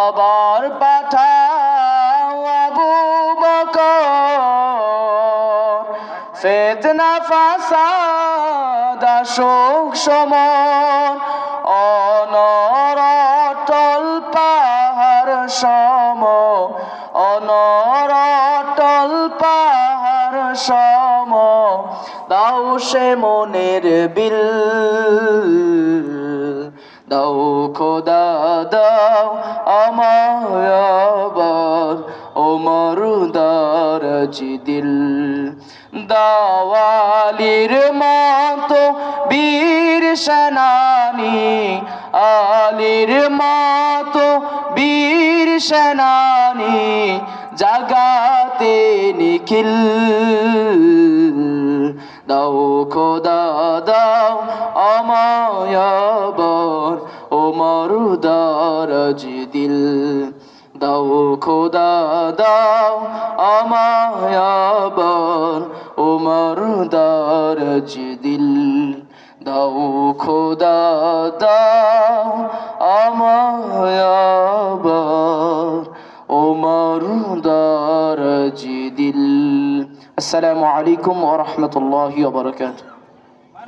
আবার পাঠাও আবু বকর, ফিতনা ফাসাদ আসুক সমন, অনর অটল পাহাড় সম, অনর অটল পাহাড় সম, দাও সে মনের বিল, দাও খোদা দাও আমায় আবার ওমর দারাজ দিল, দাও আলীর মতো বীর সেনানী, আলীর মতো বীর সেনানী, জাগাতে নিখিল, দাও খোদা দাও আমায় আবার ওমর দারাজ দিল, দাও খোদা দাও আমায় আবার ওমর দারাজ দিল, দাও খোদা দাও আমায় আবার ওমর দারাজ দিল। আসসালামু আলাইকুম ওয়া রাহমাতুল্লাহি ওয়া বারাকাতুহু।